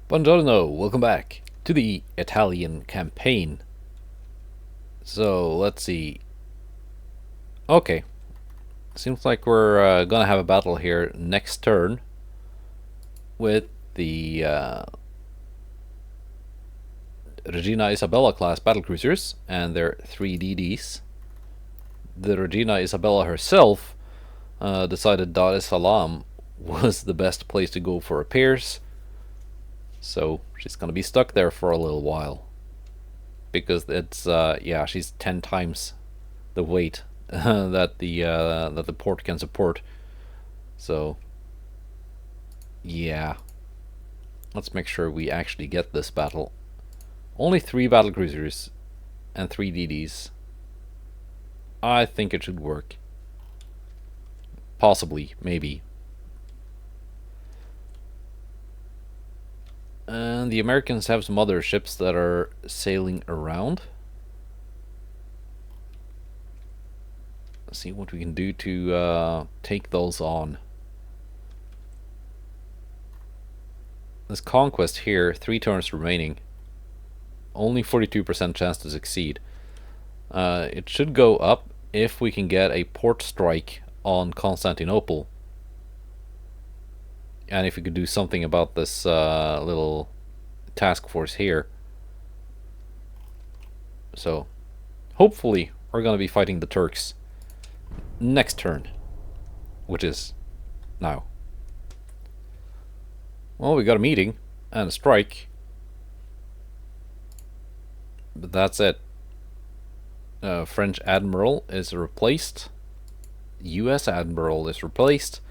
Buongiorno, welcome back to the Italian campaign. So, let's see. Okay, seems like we're gonna have a battle here next turn with the Regina Isabella class battlecruisers and their 3 DDs. The Regina Isabella herself decided Dar es Salaam was the best place to go for repairs, so she's gonna be stuck there for a little while. Because it's yeah, she's 10 times the weight that the port can support. So yeah, let's make sure we actually get this battle. Only 3 battlecruisers and 3 DDs. I think it should work. Possibly, maybe. And the Americans have some other ships that are sailing around. Let's see what we can do to take those on. This conquest here, 3 turns remaining. Only 42% chance to succeed. It should go up if we can get a port strike on Constantinople. And if we could do something about this little task force here. So, hopefully, we're going to be fighting the Turks next turn, which is now. Well, we got a meeting and a strike, but that's it. French Admiral is replaced. US Admiral is replaced.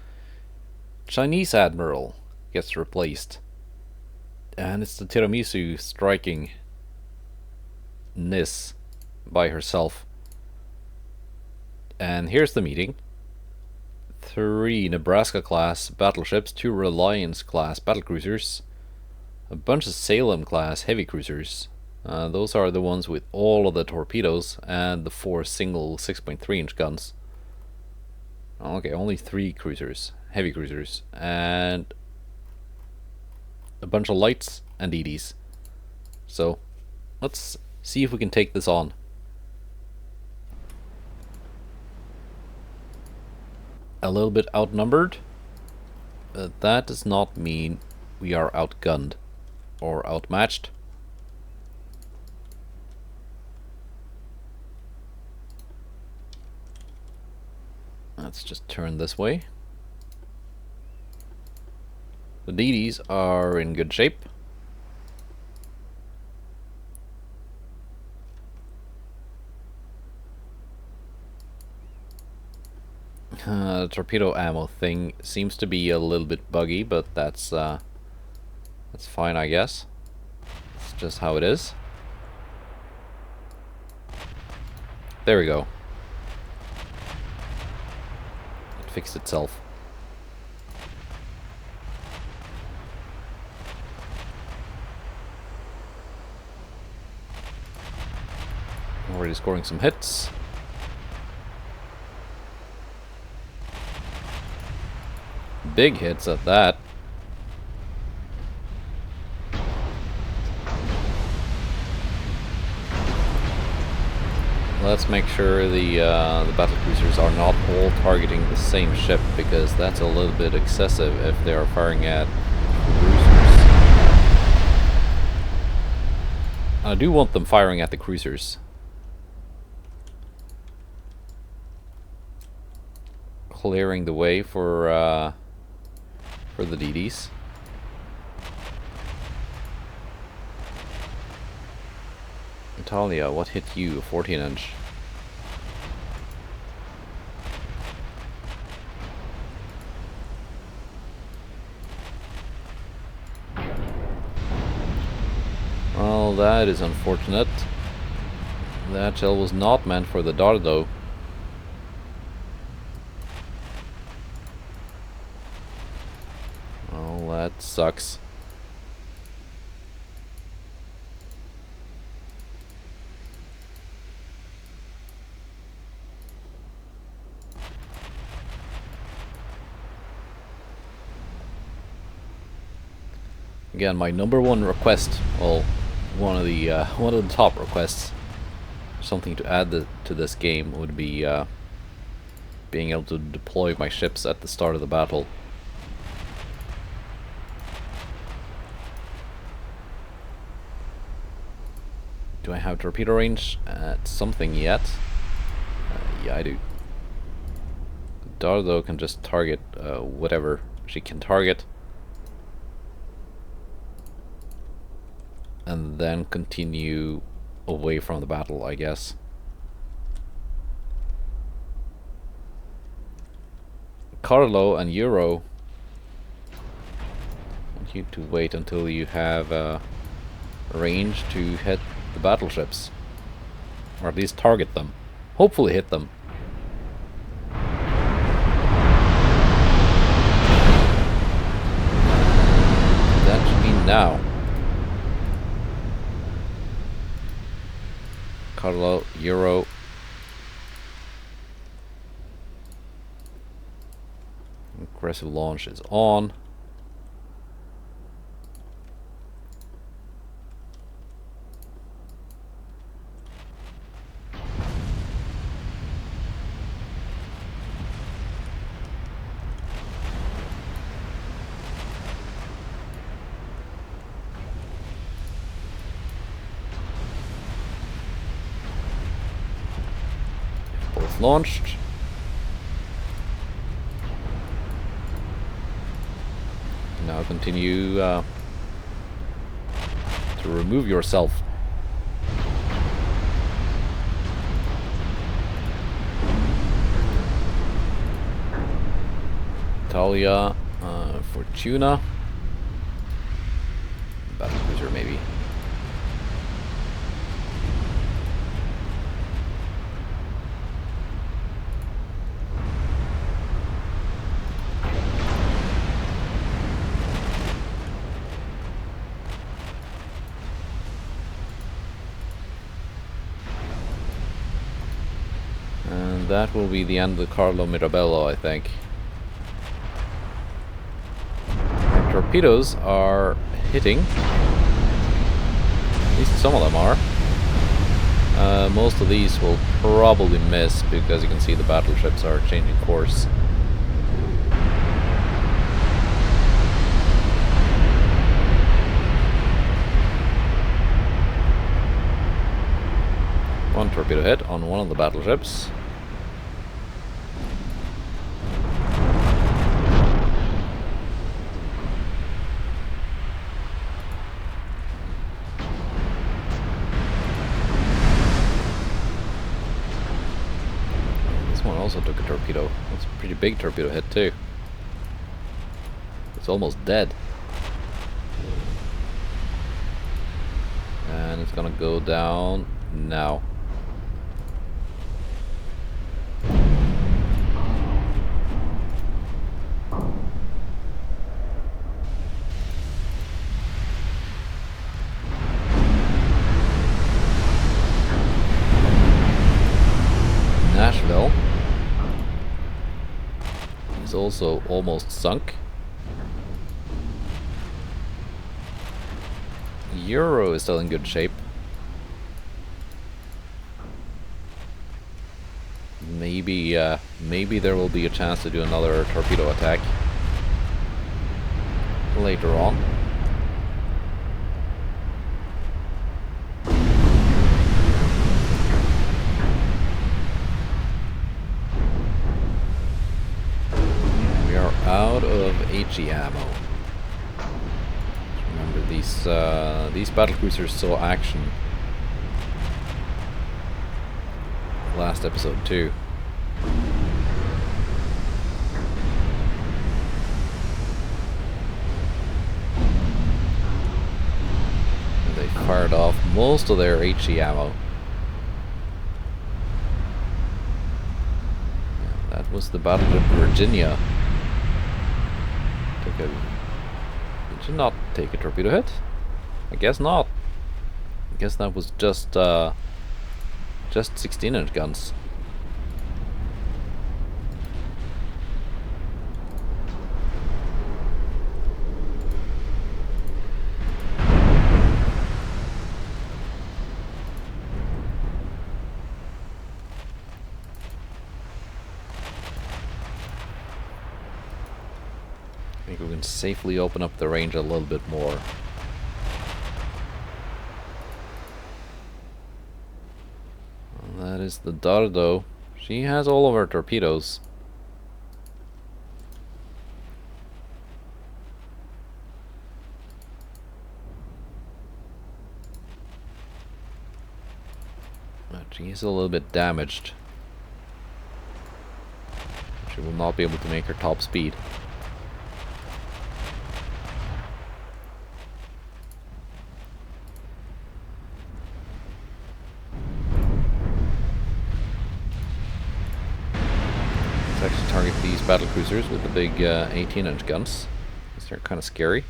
Chinese Admiral gets replaced. And it's the Tiramisu striking Nis by herself. And here's the meeting. 3 Nebraska class battleships, 2 Reliance class battlecruisers, a bunch of Salem class heavy cruisers. Those are the ones with all of the torpedoes and the 4 single 6.3-inch guns. Okay, only 3 cruisers, heavy cruisers, and a bunch of lights and DDs. So, let's see if we can take this on. A little bit outnumbered, but that does not mean we are outgunned or outmatched. Let's just turn this way. The DDs are in good shape. The torpedo ammo thing seems to be a little bit buggy, but that's fine, I guess. It's just how it is. There we go. It fixed itself. Already scoring some hits. Big hits at that. Let's make sure the battlecruisers are not all targeting the same ship, because that's a little bit excessive if they are firing at cruisers. I do want them firing at the cruisers. Clearing the way for the DDs. Natalia, what hit you? 14-inch. Well, that is unfortunate. That shell was not meant for the Dardo. Oh, that sucks. Again, my number one request, well, one of the top requests, something to add to this game would be being able to deploy my ships at the start of the battle. Do I have torpedo range at something yet? Yeah, I do. Dardo can just target whatever she can target. And then continue away from the battle, I guess. Carlo and Euro, I want you to wait until you have range to hit the battleships. Or at least target them. Hopefully hit them. That should be now. Carlo, Euro. Aggressive launch is on. Both launched. Now continue to remove yourself. Italia, Fortuna, Battlecruiser maybe. And that will be the end of the Carlo Mirabello, I think. Our torpedoes are hitting. At least some of them are. Most of these will probably miss because you can see the battleships are changing course. One torpedo hit on one of the battleships. This one also took a torpedo. That's a pretty big torpedo hit too. It's almost dead. And it's gonna go down now. Nashville is also almost sunk. Euro is still in good shape. Maybe there will be a chance to do another torpedo attack later on. We are out of HE ammo. Remember these battlecruisers saw action last episode too. And they fired off most of their HE ammo. And that was the Battle of Virginia. Did you not take a torpedo hit? I guess not. I guess that was just 16-inch guns. safely open up the range a little bit more. Well, that is the Dardo. She has all of her torpedoes. But she is a little bit damaged. She will not be able to make her top speed. Let's actually target these battlecruisers with the big 18-inch guns, because they're kind of scary.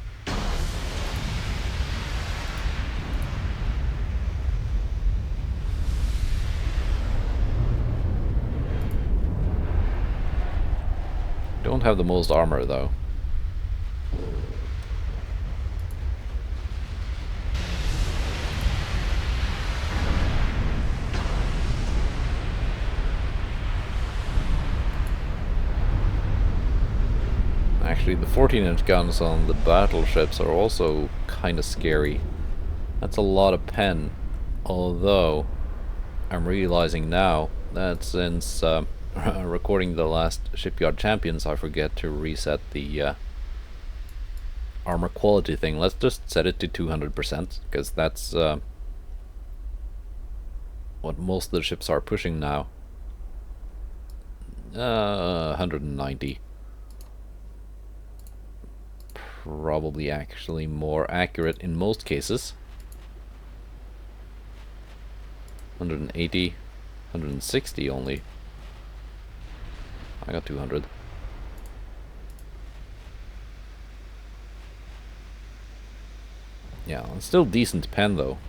Don't have the most armor though. Actually, the 14-inch guns on the battleships are also kind of scary. That's a lot of pen, although I'm realizing now that since recording the last Shipyard Champions, I forget to reset the armor quality thing. Let's just set it to 200%, because that's what most of the ships are pushing now. 190. Probably actually more accurate in most cases. 180, 160 only. I got 200. Yeah, it's still decent pen though.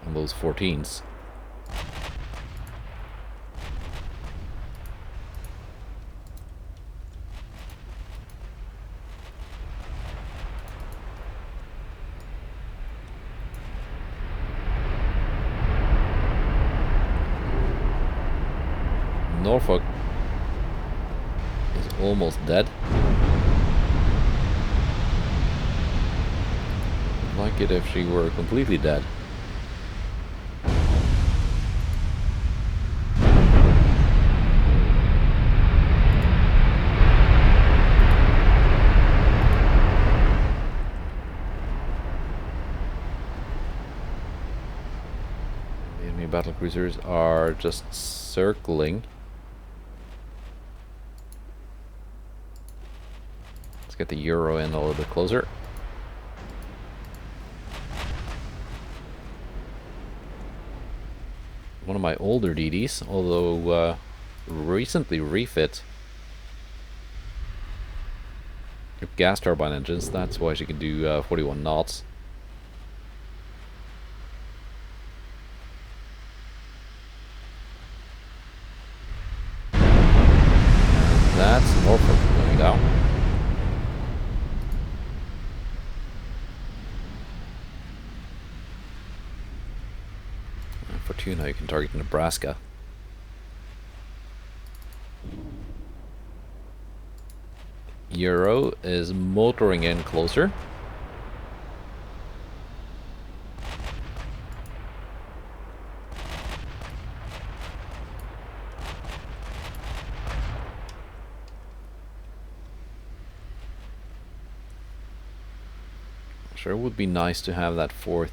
On those 14s. Norfolk is almost dead. I'd like it if she were completely dead. The enemy battlecruisers are just circling. Let's get the Euro in a little bit closer. One of my older DDs, although recently refit with gas turbine engines. That's why she can do 41 knots. That's Norfolk going down. Fortuna, you can target Nebraska. Euro is motoring in closer. Sure, it would be nice to have that fourth.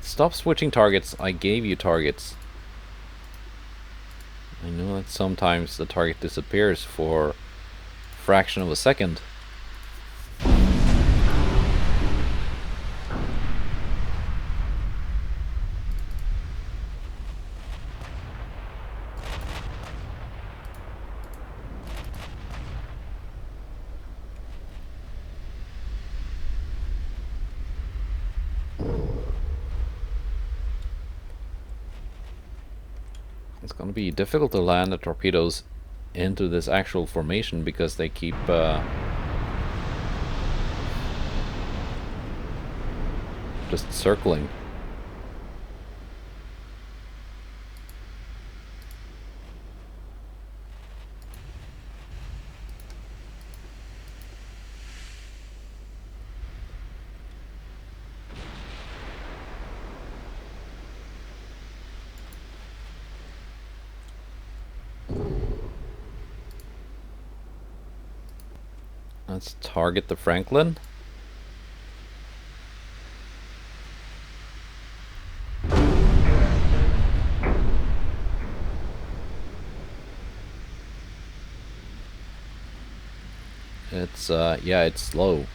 Stop switching targets. I gave you targets. I know that sometimes the target disappears for a fraction of a second. It's going to be difficult to land the torpedoes into this actual formation because they keep just circling. Let's target the Franklin. It's, yeah, it's slow.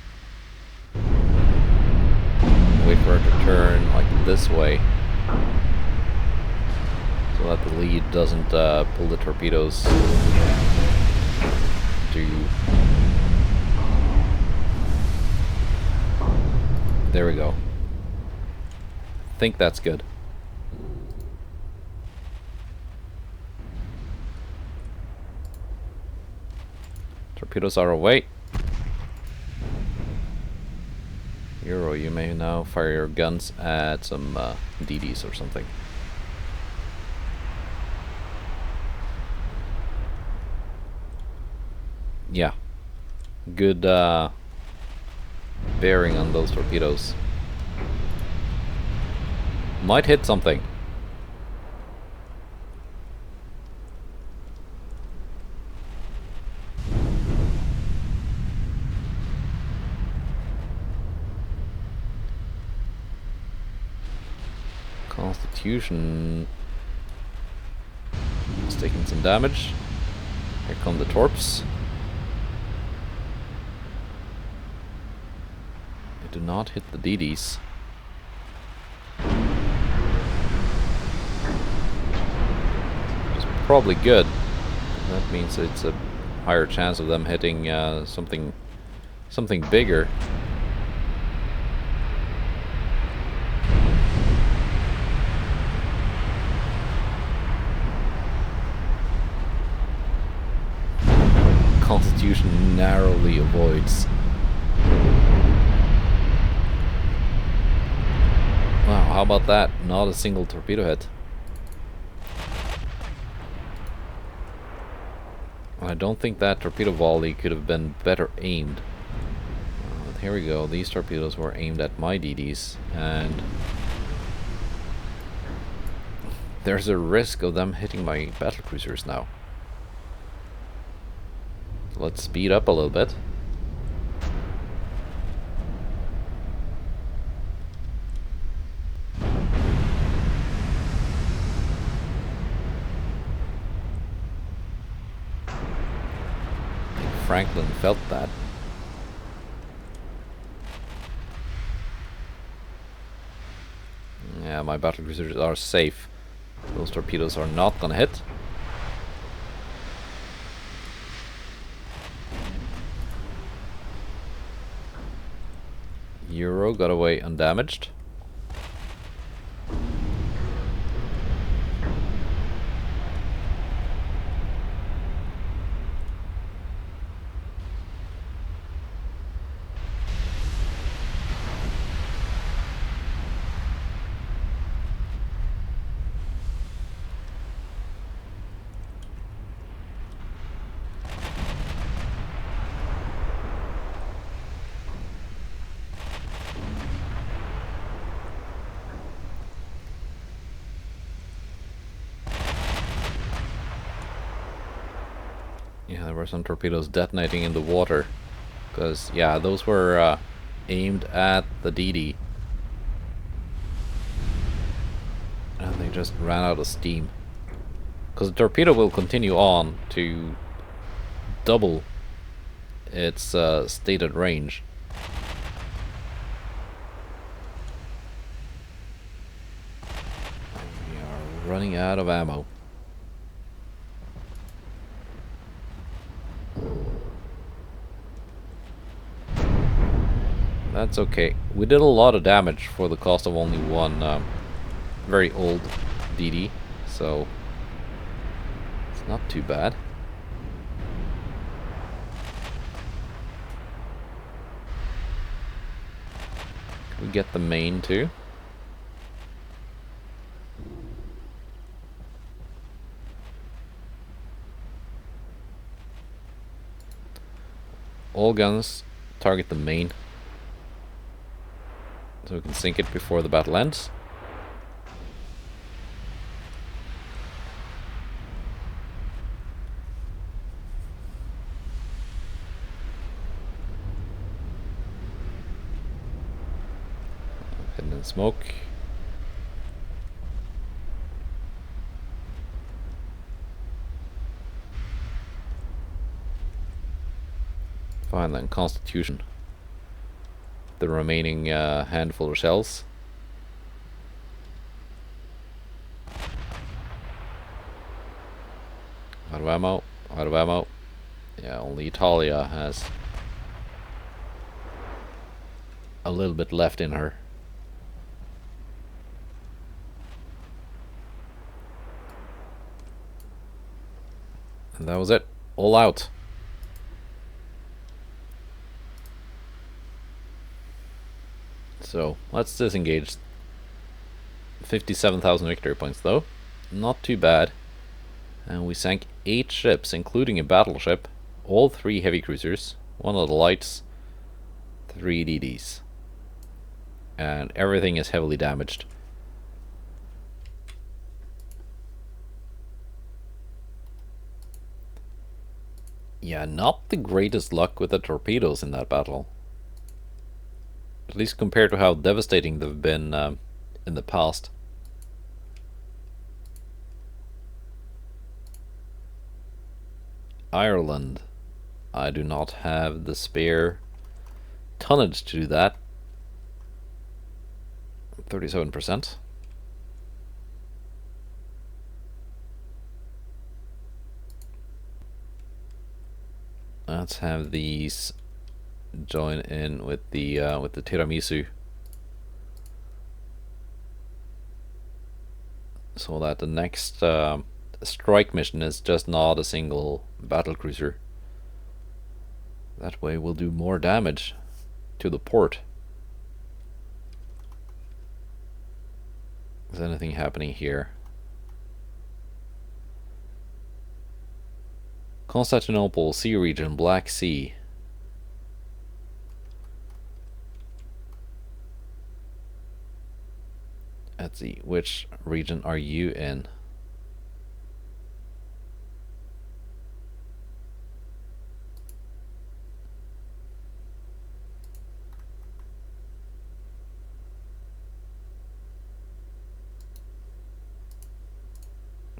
Wait for it to turn, like, this way. So that the lead doesn't, pull the torpedoes to... There we go. I think that's good. Torpedoes are away. Euro, you may now fire your guns at some DDs or something. Yeah. Good bearing on those torpedoes. Might hit something. Constitution is taking some damage. Here come the torps. They do not hit the DDs. Which is probably good. That means it's a higher chance of them hitting something bigger. Constitution narrowly avoids. Wow, how about that? Not a single torpedo hit. I don't think that torpedo volley could have been better aimed. But here we go. These torpedoes were aimed at my DDs, and there's a risk of them hitting my battlecruisers now. Let's speed up a little bit. Franklin felt that. Yeah, my battlecruisers are safe. Those torpedoes are not gonna hit. Euro got away undamaged. Yeah, there were some torpedoes detonating in the water. Because, yeah, those were aimed at the DD. And they just ran out of steam. Because the torpedo will continue on to double its stated range. We are running out of ammo. That's okay. We did a lot of damage for the cost of only one very old DD, so it's not too bad. Can we get the main too? All guns target the main, so we can sink it before the battle ends. And smoke. Fine then, Constitution. The remaining handful of shells. Out of ammo, out of ammo. Yeah, only Italia has a little bit left in her. And that was it. All out. So, let's disengage. 57,000 victory points though. Not too bad. And we sank 8 ships, including a battleship, all 3 heavy cruisers, 1 of the lights, 3 DDs. And everything is heavily damaged. Yeah, not the greatest luck with the torpedoes in that battle. At least compared to how devastating they've been in the past. Ireland. I do not have the spare tonnage to do that. 37%. Let's have these join in with the tiramisu, so that the next strike mission is just not a single battle cruiser. That way we'll do more damage to the port. Is anything happening here? Constantinople, Sea Region, Black Sea. Let's see, which region are you in?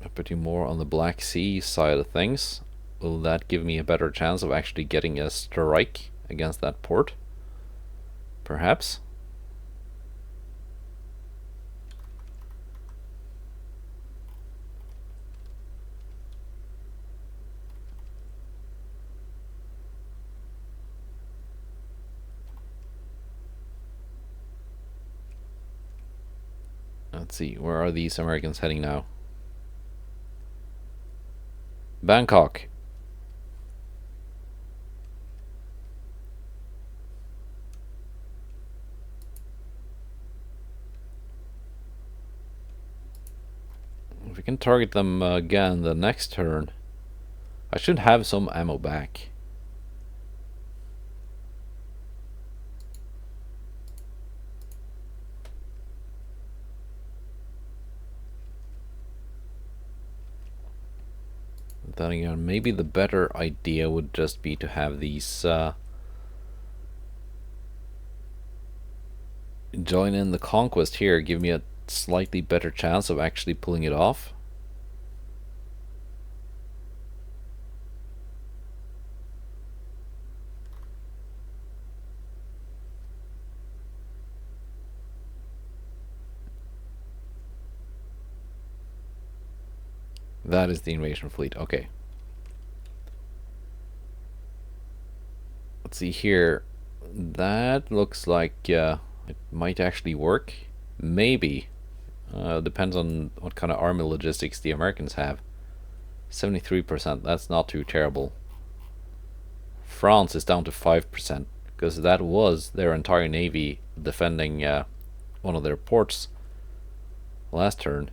I'll put you more on the Black Sea side of things. Will that give me a better chance of actually getting a strike against that port? Perhaps? Let's see, where are these Americans heading now? Bangkok. If we can target them again the next turn, I should have some ammo back. Then again, maybe the better idea would just be to have these join in the conquest here, give me a slightly better chance of actually pulling it off. That is the invasion fleet. Okay. Let's see here. That looks like it might actually work. Maybe. Depends on what kind of army logistics the Americans have. 73%. That's not too terrible. France is down to 5%, because that was their entire navy defending one of their ports last turn.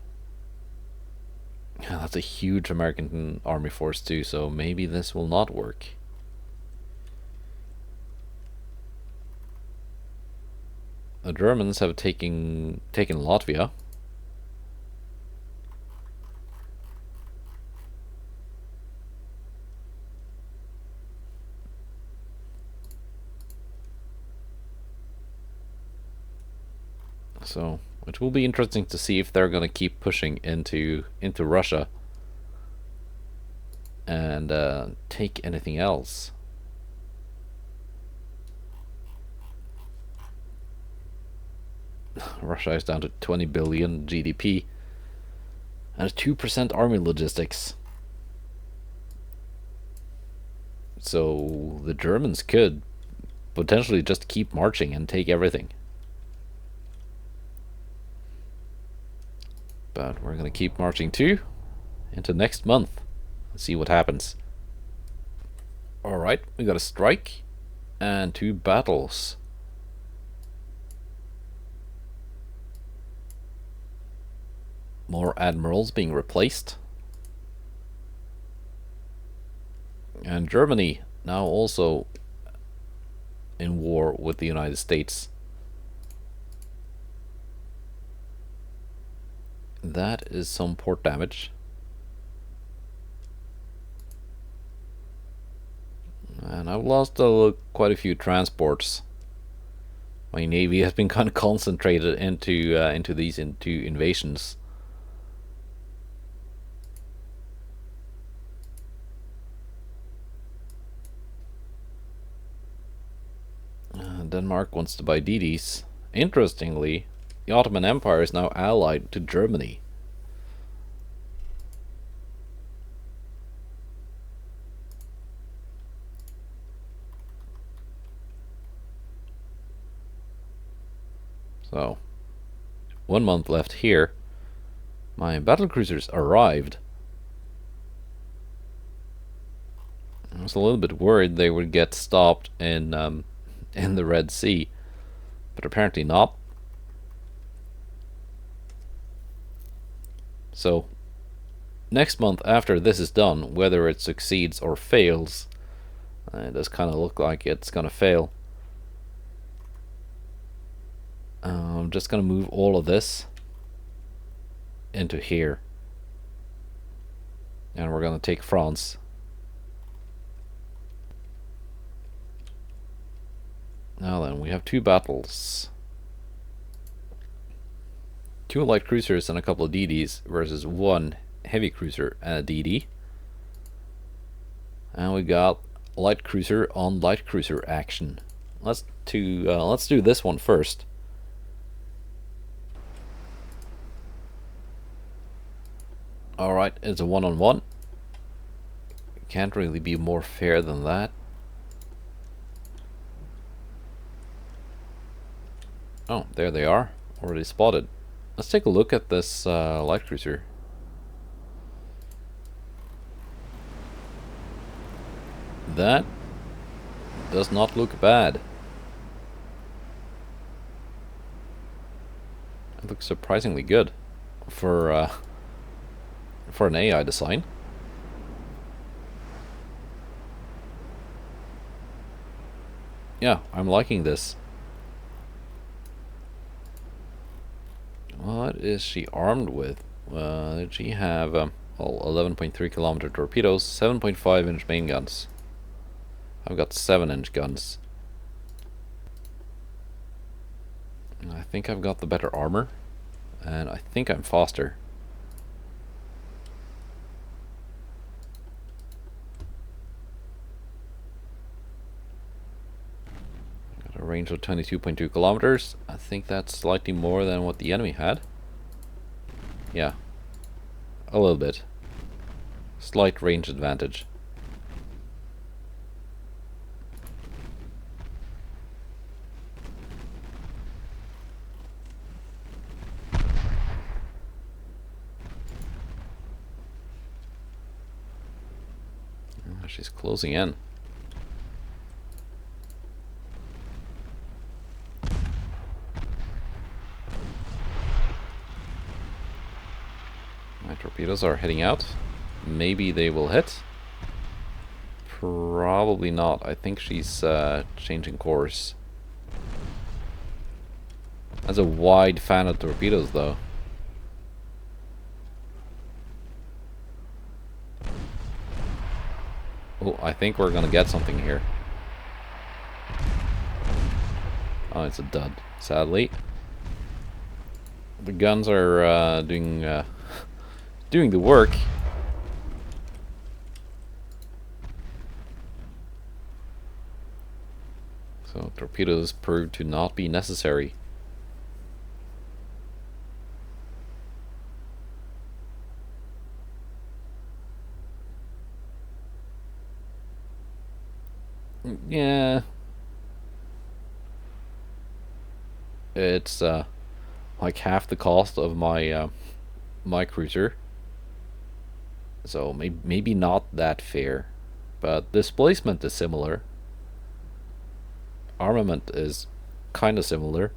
That's a huge American army force too, so maybe this will not work. The Germans have taken Latvia. So it will be interesting to see if they're going to keep pushing into Russia and take anything else. Russia is down to 20 billion GDP and 2% army logistics. So the Germans could potentially just keep marching and take everything. But we're gonna keep marching too into next month and see what happens. Alright, we got a strike and 2 battles. More admirals being replaced. And Germany now also in war with the United States. That is some port damage. And I've lost quite a few transports. My navy has been kind of concentrated into these invasions. Denmark wants to buy DDs. Interestingly, the Ottoman Empire is now allied to Germany. So, 1 month left here. My battlecruisers arrived. I was a little bit worried they would get stopped in the Red Sea, but apparently not. So, next month after this is done, whether it succeeds or fails, it does kind of look like it's gonna fail. I'm just gonna move all of this into here, and we're gonna take France. Now then, we have 2 battles. 2 light cruisers and a couple of DDs versus 1 heavy cruiser and a DD. And we got light cruiser on light cruiser action. Let's do this one first. Alright, it's a 1-on-1. Can't really be more fair than that. Oh, there they are, already spotted. Let's take a look at this light cruiser. That does not look bad. It looks surprisingly good for an AI design. Yeah, I'm liking this. What is she armed with? Did she have 11.3 kilometer torpedoes, 7.5 inch main guns? I've got 7-inch guns. I think I've got the better armor, and I think I'm faster. Got a range of 22.2 kilometers. I think that's slightly more than what the enemy had. Yeah, a little bit. Slight range advantage. She's closing in. My torpedoes are heading out. Maybe they will hit. Probably not. I think she's changing course. That's a wide fan of torpedoes, though. Oh, I think we're gonna get something here. Oh, it's a dud, sadly. The guns are doing the work. So torpedoes proved to not be necessary. Yeah. It's like half the cost of my my cruiser. So maybe not that fair. But displacement is similar. Armament is kind of similar.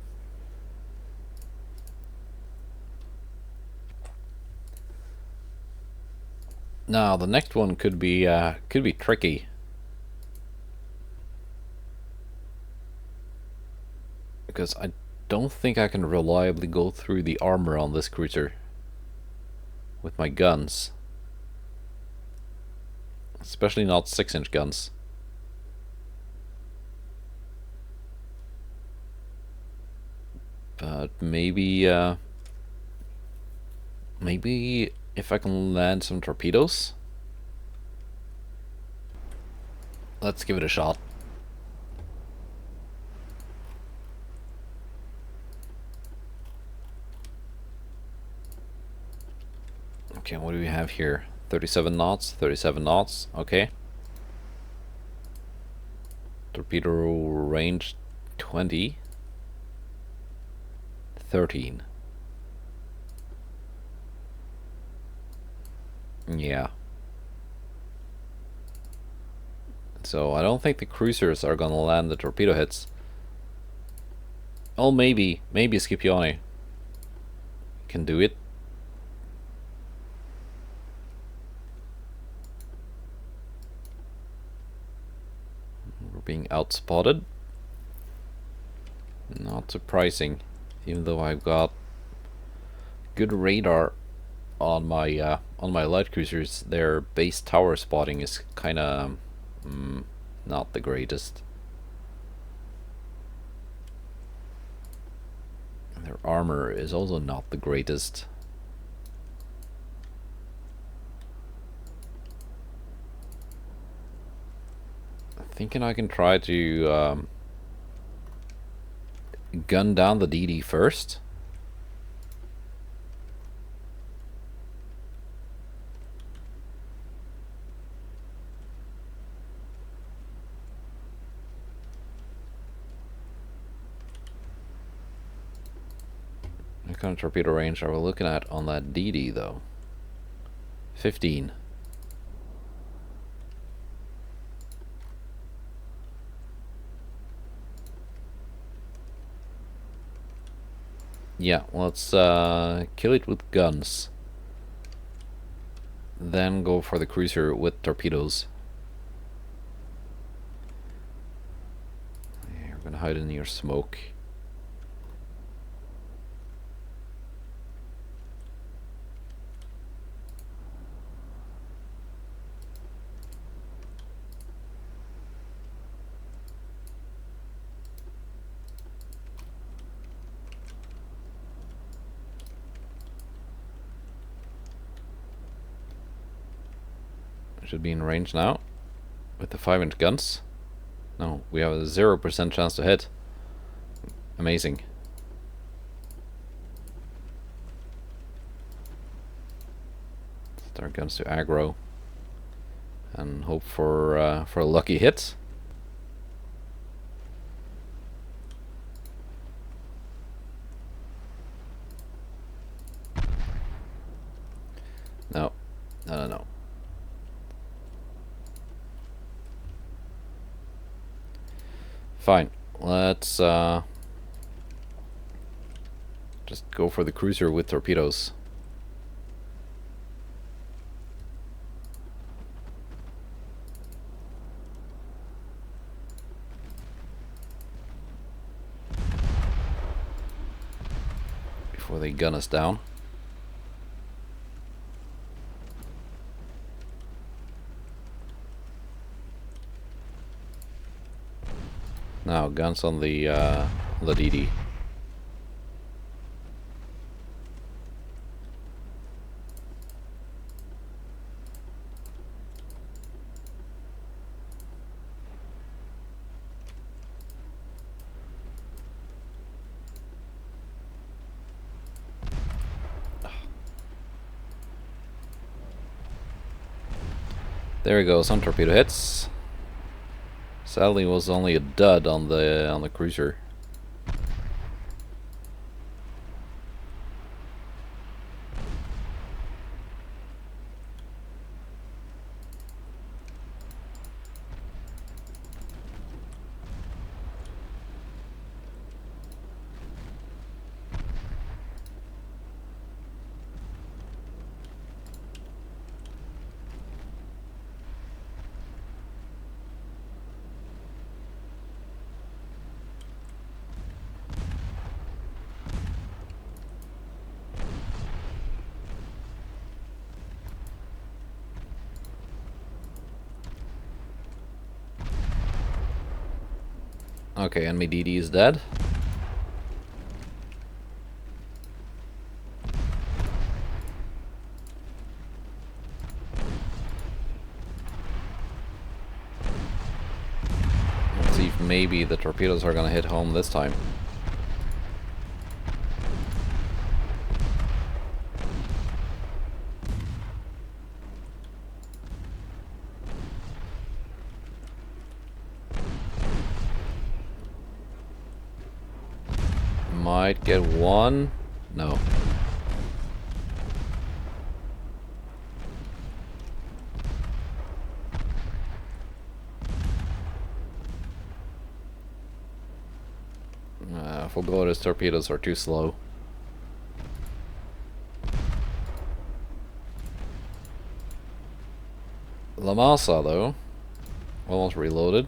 Now the next one could be tricky. Because I don't think I can reliably go through the armor on this cruiser with my guns. Especially not 6-inch guns. But maybe maybe if I can land some torpedoes. Let's give it a shot. Okay, what do we have here? 37 knots, 37 knots, okay. Torpedo range 20. 13. Yeah. So I don't think the cruisers are gonna land the torpedo hits. Oh, maybe Scipione can do it. We're being outspotted. Not surprising, even though I've got good radar on my light cruisers. Their base tower spotting is kind of not the greatest. And their armor is also not the greatest. I'm thinking I can try to gun down the DD first. What kind of torpedo range are we looking at on that DD though? 15. Yeah, let's kill it with guns. Then go for the cruiser with torpedoes. Yeah, we're gonna hide in your smoke. Should be in range now with the 5-inch guns. No, we have a 0% chance to hit. Amazing. Set our guns to aggro and hope for a lucky hit. No. Fine. Let's just go for the cruiser with torpedoes. Before they gun us down. Now guns on the DD. There we go, some torpedo hits. Sadly, it was only a dud on the cruiser. Okay, enemy DD is dead. Let's see if maybe the torpedoes are gonna hit home this time. Might get one. No. Full-blooded torpedoes are too slow. La Masa, though, almost reloaded.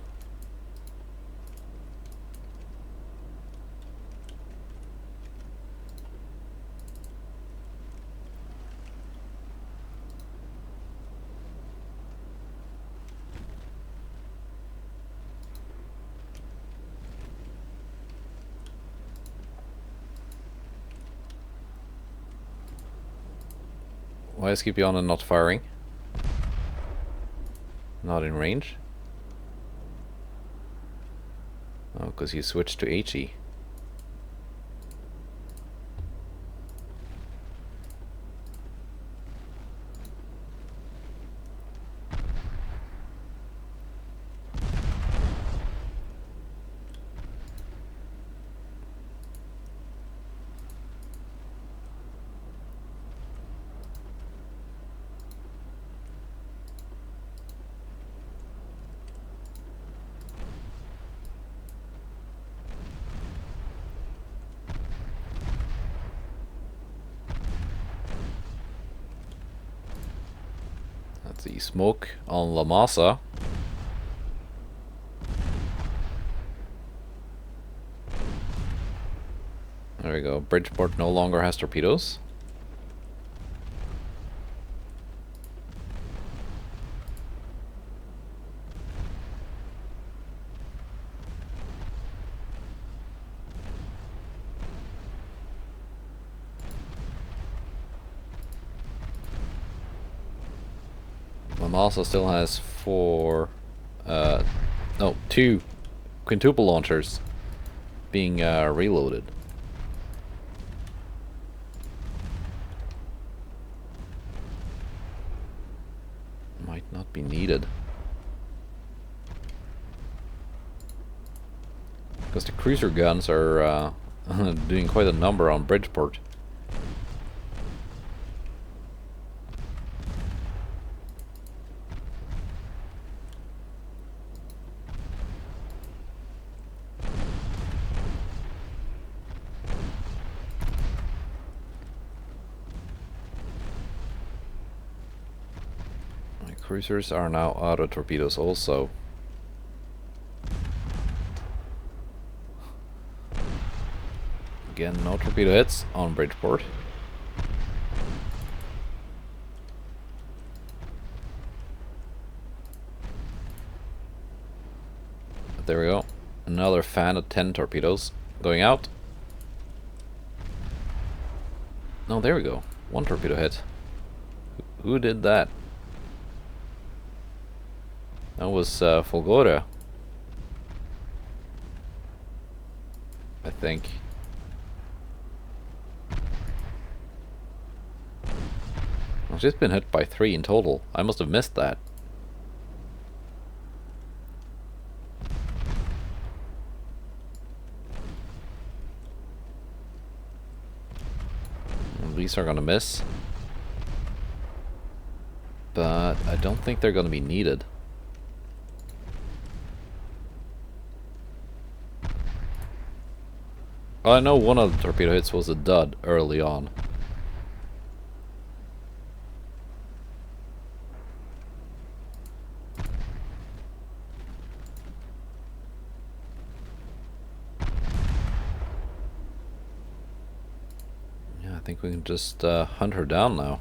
Why is Scipione not firing? Not in range? Oh, because you switched to HE. Let's see, smoke on La Masa. There we go. Bridgeport no longer has torpedoes. Also still has two quintuple launchers being reloaded. Might not be needed. Because the cruiser guns are doing quite a number on Bridgeport. Cruisers are now out of torpedoes also. Again, no torpedo hits on Bridgeport. But there we go. Another fan of 10 torpedoes going out. Oh, there we go. One torpedo hit. Who did that? That was Folgora, I think. I've just been hit by 3 in total. I must have missed that. these are gonna miss. But I don't think they're gonna be needed. Well, I know one of the torpedo hits was a dud early on. Yeah, I think we can just hunt her down now.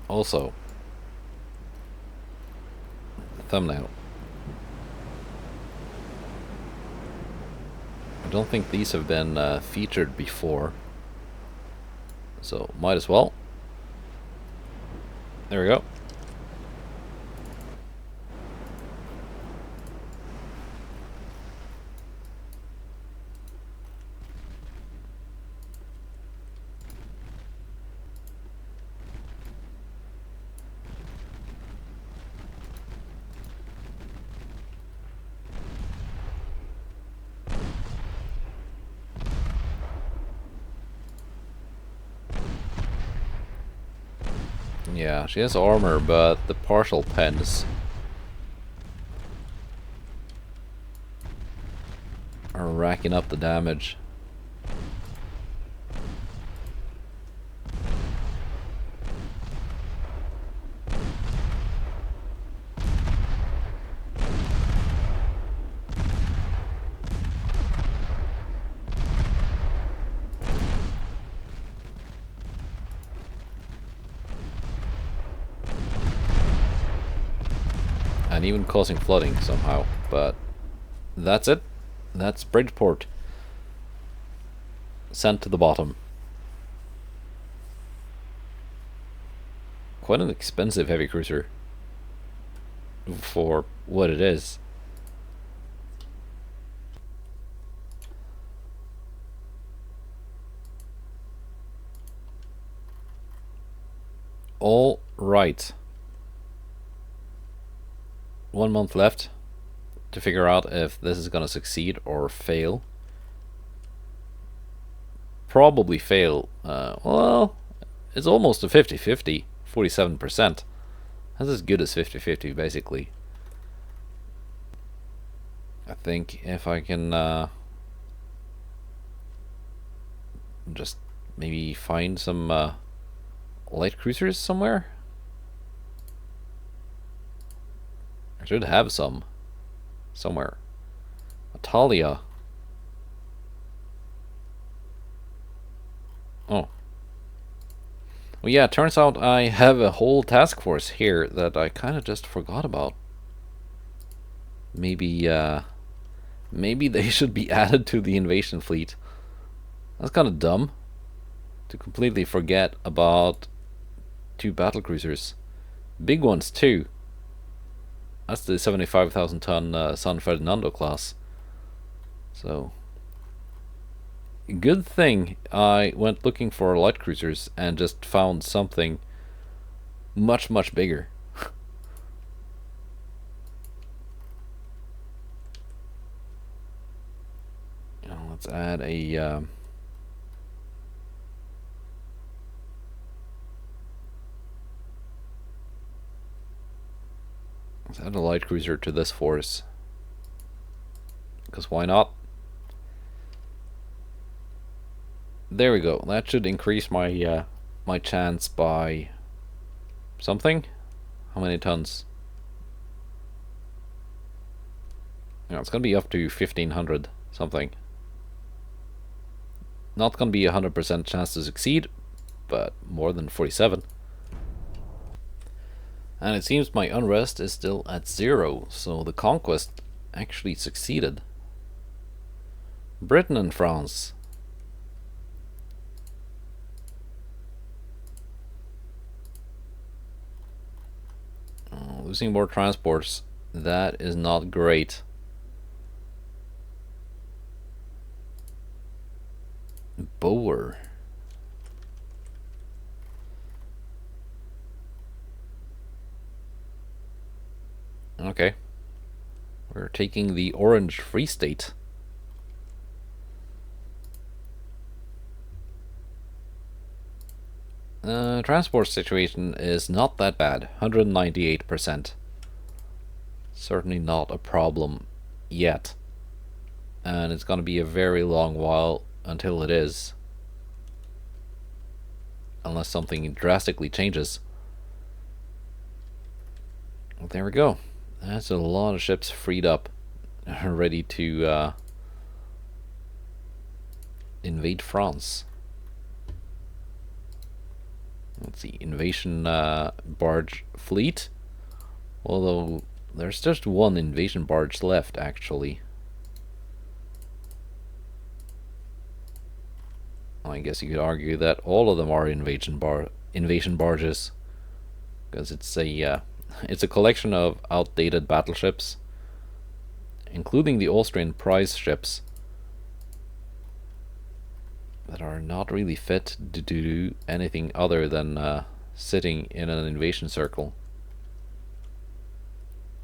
Also, thumbnail. I don't think these have been featured before, so might as well. There we go. Yeah, she has armor, but the partial pens are racking up the damage. And even causing flooding somehow, but that's it. That's Bridgeport. Sent to the bottom. Quite an expensive heavy cruiser for what it is. All right. 1 month left to figure out if this is gonna succeed or fail. Probably fail. Well, it's almost a 50-50. 47%. That's as good as 50-50, basically. I think if I can just maybe find some light cruisers somewhere. I should have some somewhere. Atalia. Oh. Well, yeah, it turns out I have a whole task force here that I kind of just forgot about. Maybe, maybe they should be added to the invasion fleet. That's kind of dumb to completely forget about 2 battlecruisers. Big ones, too. That's the 75,000 ton San Fernando class. So, good thing I went looking for light cruisers and just found something much, much bigger. Let's add a let's add a light cruiser to this force, because why not? There we go. That should increase my my chance by something. How many tons? Yeah, it's gonna be up to 1,500 something. Not gonna be 100% chance to succeed, but more than 47. And it seems my unrest is still at 0, so the conquest actually succeeded. Britain and France. Losing more transports, that is not great. Boer. Okay. We're taking the Orange Free State. Transport situation is not that bad. 198%. Certainly not a problem yet. And it's going to be a very long while until it is. Unless something drastically changes. Well, there we go. That's a lot of ships freed up. Ready to invade France. Let's see, invasion barge fleet. Although there's just one invasion barge left, actually. I guess you could argue that all of them are invasion barges, because it's a collection of outdated battleships, including the Austrian prize ships, that are not really fit to do anything other than sitting in an invasion circle.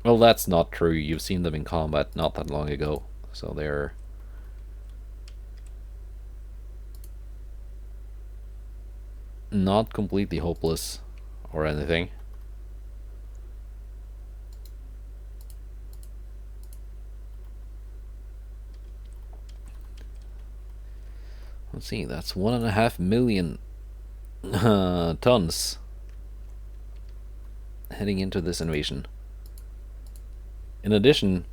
Well, that's not true. You've seen them in combat not that long ago, so they're not completely hopeless or anything. Let's see, that's 1.5 million tons heading into this invasion. In addition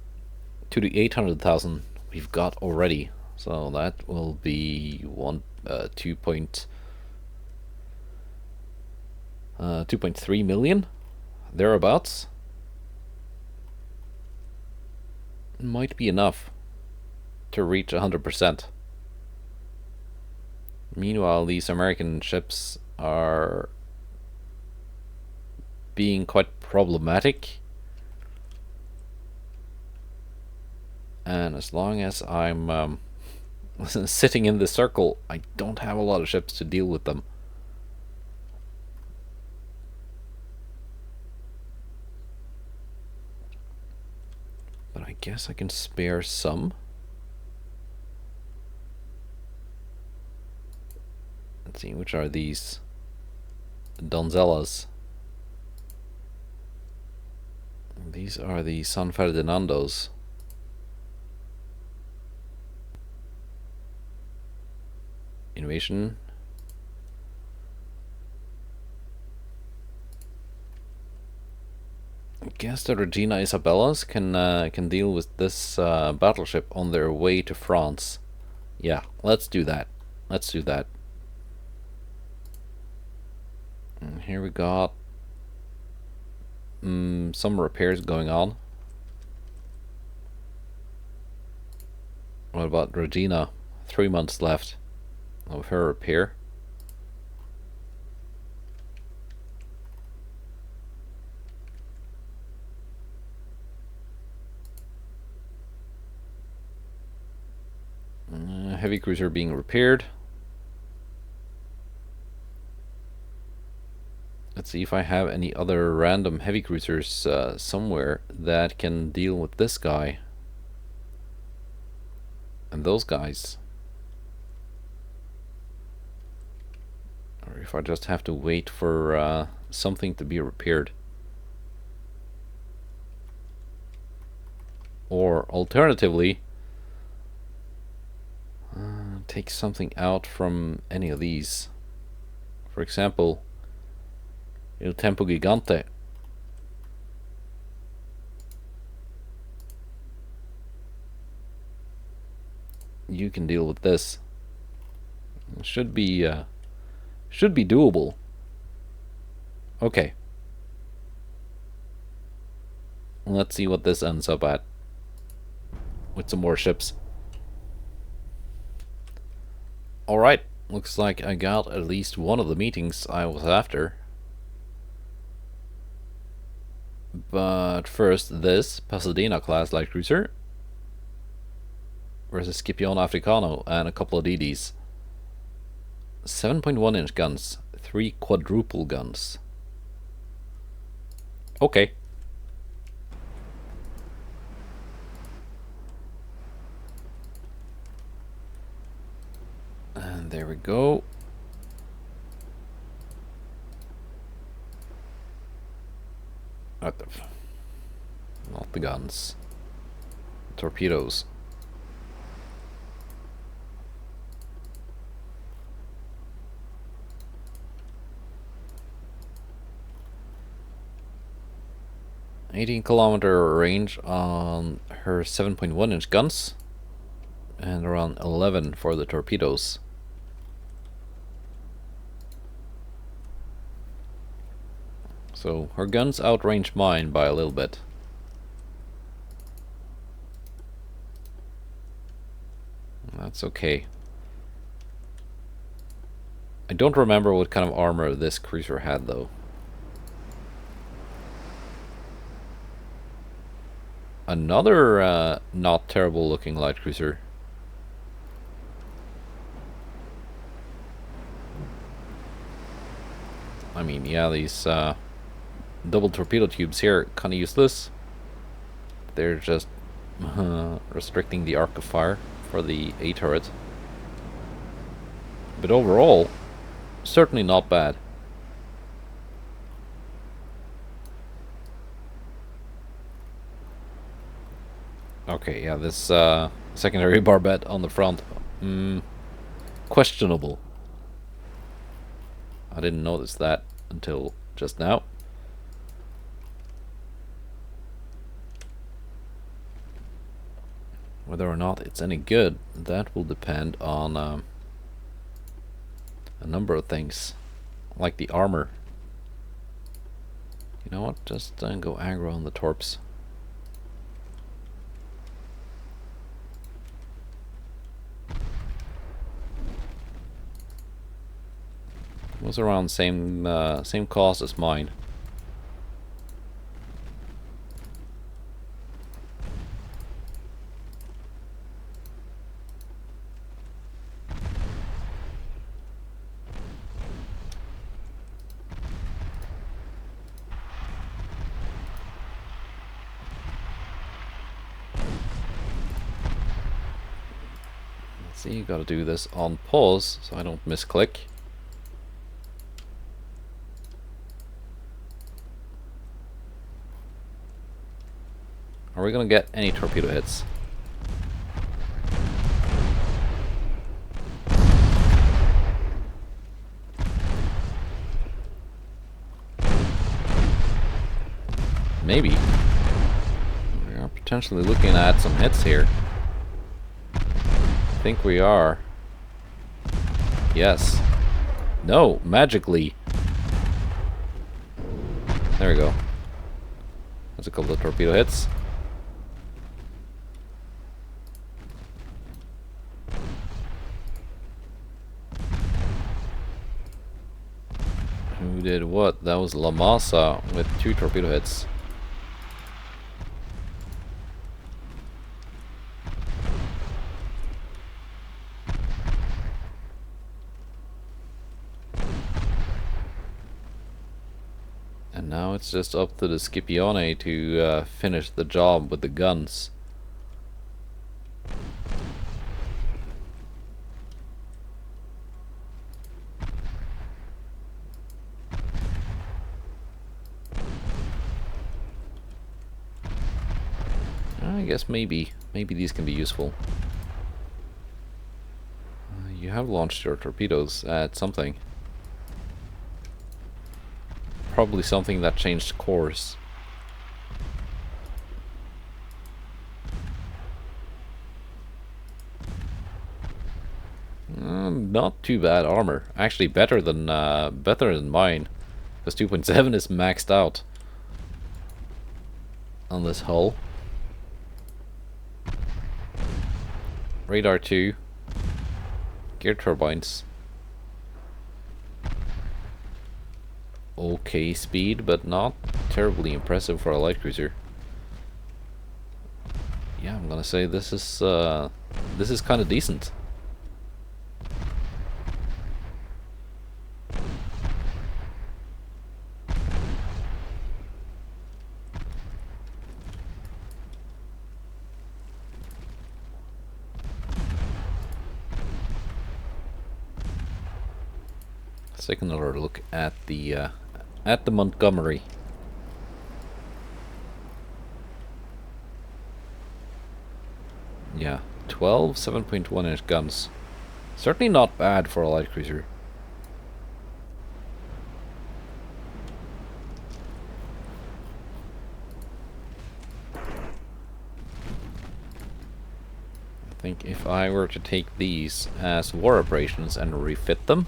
to the 800,000 we've got already, so that will be 2.3 million thereabouts. Might be enough to reach 100%. Meanwhile, these American ships are being quite problematic. And as long as I'm sitting in the circle, I don't have a lot of ships to deal with them. But I guess I can spare some. Let's see, which are these? Donzellas. These are the San Ferdinandos. Invasion. I guess the Regina Isabellas can deal with this battleship on their way to France. Yeah, let's do that. Let's do that. And here we got some repairs going on. What about Regina? 3 months left of her repair. Heavy cruiser being repaired. Let's see if I have any other random heavy cruisers somewhere that can deal with this guy and those guys. Or if I just have to wait for something to be repaired. Or alternatively, take something out from any of these. For example, Il Tempo Gigante. You can deal with this. It should be doable. Okay. Let's see what this ends up at with some more ships. Alright, looks like I got at least one of the meetings I was after. But first, this Pasadena class light cruiser versus Scipione Africano and a couple of DDs. 7.1-inch guns, 3 quadruple guns. Okay. And there we go. What the not the guns. Torpedoes. .18-kilometer range on her 7.1-inch guns, and around 11 for the torpedoes. So her guns outrange mine by a little bit. That's okay. I don't remember what kind of armor this cruiser had though. Another not terrible looking light cruiser. I mean, yeah, these double torpedo tubes here kind of useless. They're just restricting the arc of fire for the A turret. But overall, certainly not bad. Okay, yeah, this secondary barbette on the front, questionable. I didn't notice that until just now. Whether or not it's any good, that will depend on a number of things, like the armor. You know what, just go aggro on the torps. It was around same cost as mine. See, you gotta do this on pause so I don't misclick. Are we gonna get any torpedo hits? Maybe. We are potentially looking at some hits here. I think we are. Yes. No, magically. There we go. That's a couple of torpedo hits. Who did what? That was La Masa with 2 torpedo hits. And now it's just up to the Scipione to finish the job with the guns. I guess maybe these can be useful. You have launched your torpedoes at something. Probably something that changed course. Not too bad armor. Actually, better than mine. Because 2.7 is maxed out on this hull. Radar 2. Gear turbines. Okay speed, but not terribly impressive for a light cruiser. Yeah, I'm gonna say this is kind of decent. take another look at the Montgomery. Yeah, 12 7.1-inch guns. Certainly not bad for a light cruiser. I think if I were to take these as war operations and refit them,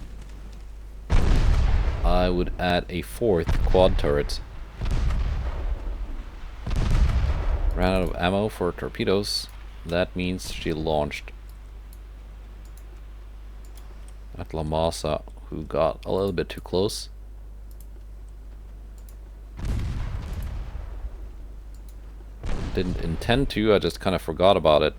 I would add a 4th quad turret. Ran out of ammo for torpedoes. That means she launched at La Masa, who got a little bit too close. Didn't intend to, I just kind of forgot about it.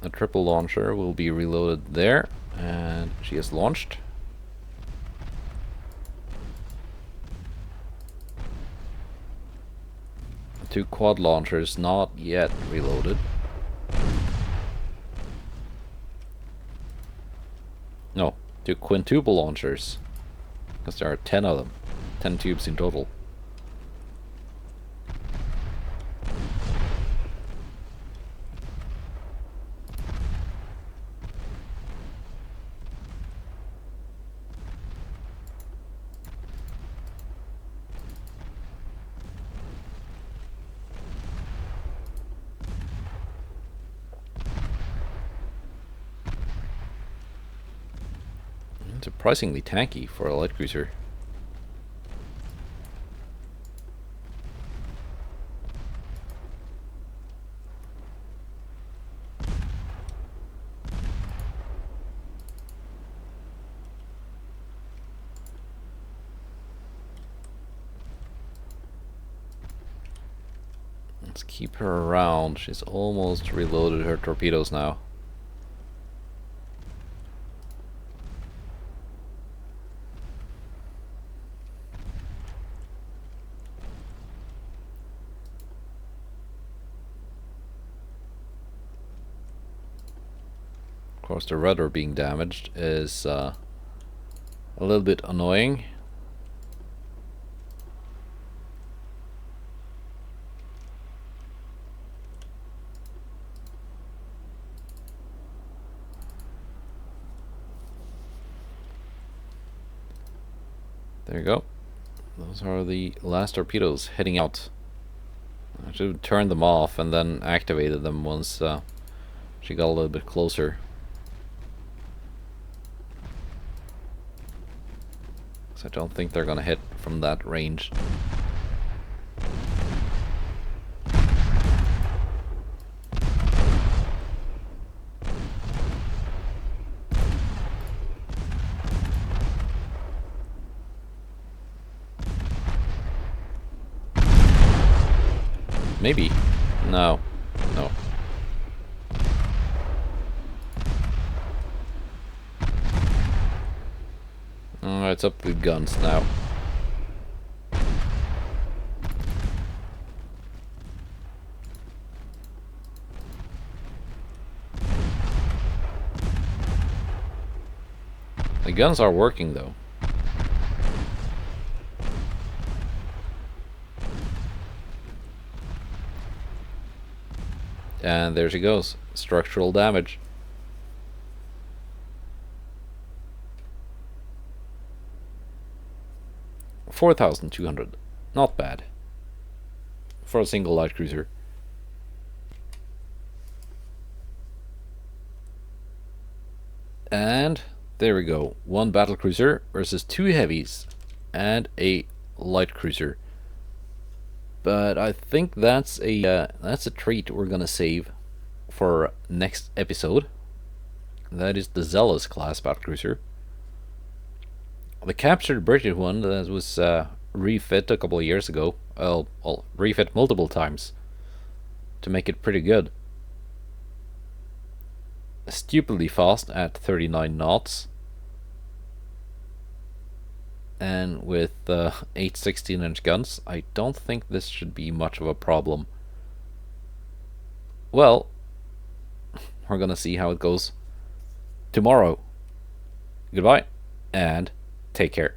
A triple launcher will be reloaded there, and she is launched. Two quad launchers not yet reloaded. No, two quintuple launchers, because there are 10 of them, 10 tubes in total. Surprisingly tanky for a light cruiser. Let's keep her around. She's almost reloaded her torpedoes now. Of course, the rudder being damaged is a little bit annoying. There you go. Those are the last torpedoes heading out. I should have turned them off and then activated them once she got a little bit closer. I don't think they're gonna hit from that range. Maybe. No. No. It's up to guns now. The guns are working though. And there she goes. Structural damage. $4,200. Not bad. For a single light cruiser. And there we go. One battle cruiser versus two heavies and a light cruiser. But I think that's a treat we're gonna save for next episode. That is the Zealous class battlecruiser. The captured British one that was refit a couple of years ago. I'll refit multiple times to make it pretty good. Stupidly fast at 39 knots. And with 8 16-inch guns, I don't think this should be much of a problem. Well, we're gonna see how it goes tomorrow. Goodbye, and take care.